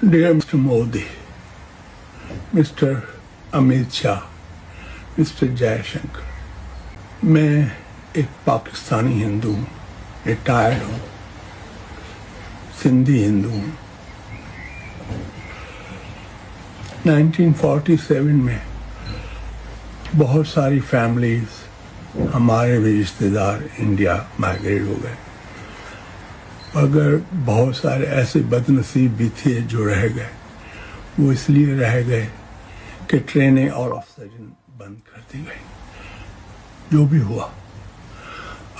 Dear Mr. Modi, Mr. Amit Shah, Mr. Jaishankar, मैं एक पाकिस्तानी हिंदू हूँ, रिटायर्ड हूँ, सिंधी हिंदू हूँ। 1947 में बहुत सारी फैमिलीज हमारे भी रिश्तेदार इंडिया माइग्रेट हो गए, मगर बहुत सारे ऐसे बदनसीब भी थे जो रह गए। वो इसलिए रह गए कि ट्रेनें ऑल ऑफ सडन बंद कर दी गई। जो भी हुआ,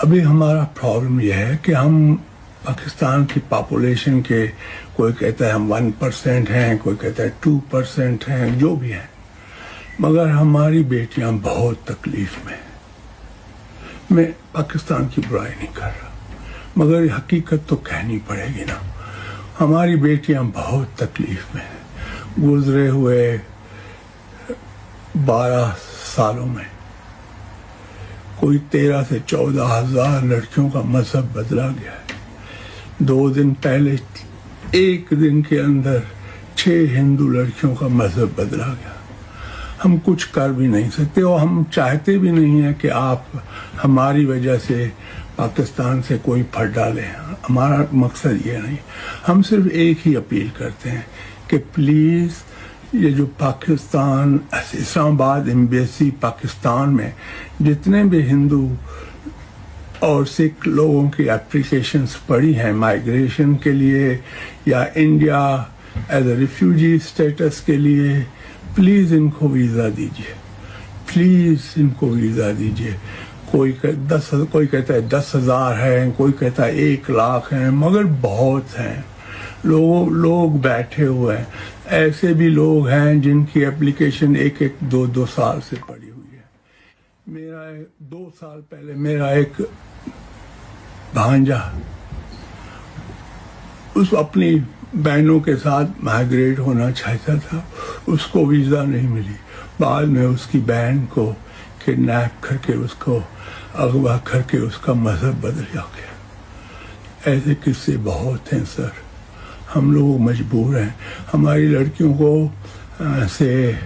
अभी हमारा प्रॉब्लम यह है कि हम पाकिस्तान की पॉपुलेशन के, कोई कहता है हम 1% हैं, कोई कहता है 2% हैं, जो भी हैं, मगर हमारी बेटियां बहुत तकलीफ में। मैं पाकिस्तान की बुराई नहीं कर रहा, मगर हकीकत तो कहनी पड़ेगी ना। हमारी बेटियां बहुत तकलीफ में हैं। गुजरे हुए 12 सालों में कोई 13 से 14 हजार लड़कियों का मजहब बदला गया है। 2 दिन पहले एक दिन के अंदर 6 हिंदू लड़कियों का मजहब बदला गया। हम कुछ कर भी नहीं सकते और हम चाहते भी नहीं है कि आप हमारी वजह से पाकिस्तान से कोई फट डालें। हमारा मकसद ये नहीं। हम सिर्फ एक ही अपील करते हैं कि प्लीज़ ये जो पाकिस्तान इस्लामाबाद एम्बेसी पाकिस्तान में जितने भी हिंदू और सिख लोगों की एप्लीकेशंस पड़ी हैं माइग्रेशन के लिए या India as a refugee status के लिए, प्लीज़ इनको वीज़ा दीजिए, प्लीज़ इनको वीज़ा दीजिए। कोई कहता है 10,000 हैं, कोई कहता है 1 लाख हैं, मगर बहुत हैं। लोग बैठे हुए हैं। ऐसे भी लोग हैं जिनकी एप्लीकेशन 1-1, 2-2 साल से पड़ी हुई है। मेरा 2 साल पहले मेरा एक भांजा उस अपनी बहनों के साथ माइग्रेट होना चाहता था, उसको वीज़ा नहीं मिली। बाद में उसकी बहन को किडनैप करके उसको अगवा करके उसका मजहब बदल गया। ऐसे किस्से बहुत हैं सर। हम लोग मजबूर हैं। हमारी लड़कियों को से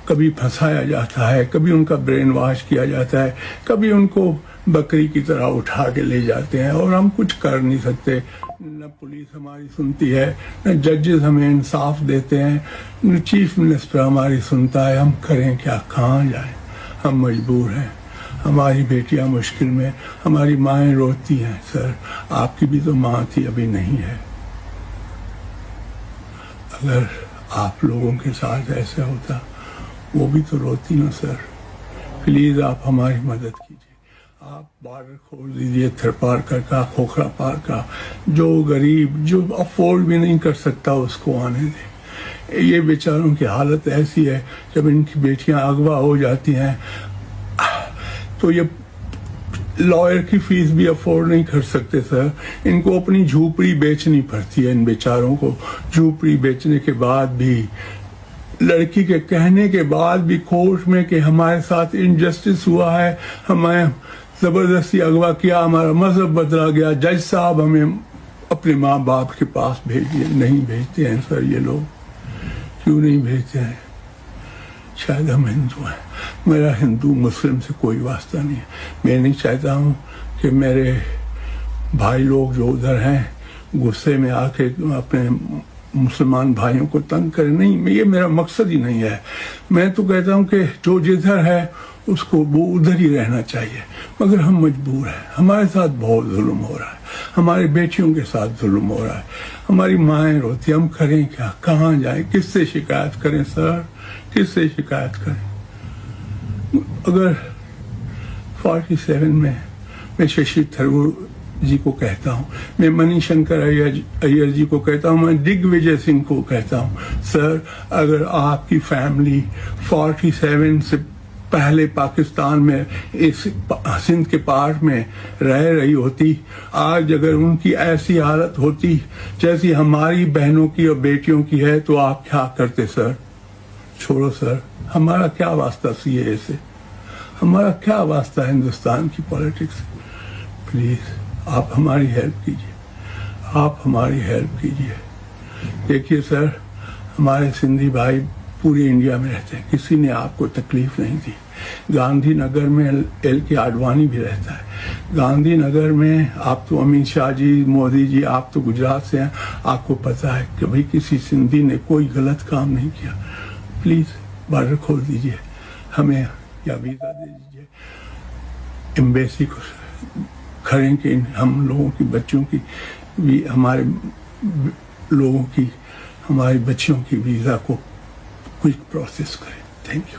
कभी फंसाया जाता है, कभी उनका ब्रेन वॉश किया जाता है, कभी उनको बकरी की तरह उठा के ले जाते हैं और हम कुछ कर नहीं सकते। न पुलिस हमारी सुनती है, न जजेस हमें इंसाफ देते हैं, न चीफ मिनिस्टर हमारी सुनता है। हम करें क्या, कहाँ जाएं? हम मजबूर हैं। हमारी बेटियां मुश्किल में, हमारी माएँ रोती हैं। सर, आपकी भी तो माँ थी, अभी नहीं है। अगर आप लोगों के साथ ऐसा होता, वो भी तो रोती ना सर। प्लीज़ आप हमारी मदद कीजिए। आप बॉर्डर खोल दीजिए, थरपारकर का, खोखरा पार का। जो गरीब, जो अफोर्ड भी नहीं कर सकता, उसको आने दें। ये बेचारों की हालत ऐसी है, जब इनकी बेटियां अगवा हो जाती हैं तो ये लॉयर की फीस भी अफोर्ड नहीं कर सकते सर। इनको अपनी झूपड़ी बेचनी पड़ती है। इन बेचारों को झूपड़ी बेचने के बाद भी, लड़की के कहने के बाद भी कोर्ट में कि हमारे साथ इनजस्टिस हुआ है, हमें जबरदस्ती अगवा किया, हमारा मजहब बदला गया, जज साहब हमें अपने माँ बाप के पास भेजिए। नहीं भेजते हैं सर ये लोग। क्यों नहीं भेजते हैं? शायद हम हिंदू हैं। मेरा हिंदू मुस्लिम से कोई वास्ता नहीं है। मैं नहीं चाहता हूँ कि मेरे भाई लोग जो उधर हैं गुस्से में आके अपने मुसलमान भाइयों को तंग करें। नहीं, ये मेरा मकसद ही नहीं है। मैं तो कहता हूँ कि जो जिधर है उसको वो उधर ही रहना चाहिए, मगर हम मजबूर हैं। हमारे साथ बहुत जुल्म हो रहा है, हमारी बेटियों के साथ जुल्म हो रहा है, हमारी माएँ रोती। हम करें क्या, कहाँ जाएं, किससे शिकायत करें सर, किससे शिकायत करें? अगर 47 में मैं शशि थरूर जी को कहता हूँ, मैं मणिशंकर अय्यर जी को कहता हूँ, मैं दिग्विजय सिंह को कहता हूँ, सर अगर आपकी फैमिली 47 से पहले पाकिस्तान में इस सिंध के पार्ट में रह रही होती, आज अगर उनकी ऐसी हालत होती जैसी हमारी बहनों की और बेटियों की है, तो आप क्या करते सर? छोड़ो सर, हमारा क्या वास्ता सीए से, हमारा क्या वास्ता हिंदुस्तान की पॉलिटिक्स से। प्लीज आप हमारी हेल्प कीजिए। آپ ہماری ہیلپ کیجیے. دیکھیے سر، ہمارے سندھی بھائی پورے انڈیا میں رہتے ہیں، کسی نے آپ کو تکلیف نہیں دی. گاندھی نگر میں ایل کے آڈوانی بھی رہتا ہے. گاندھی نگر میں آپ تو امت شاہ جی، مودی جی، آپ تو گجرات سے ہیں، آپ کو پتا ہے کبھی کسی سندھی نے کوئی غلط کام نہیں کیا. پلیز بارڈر کھول دیجیے ہمیں، یا ویزا دے دیجیے. ایمبیسی کو کھڑیں کہ ہم لوگوں کی بچوں کی بھی، ہمارے لوگوں کی، ہماری بچیوں کی ویزا کو کوئی پروسیس کریں. Thank you.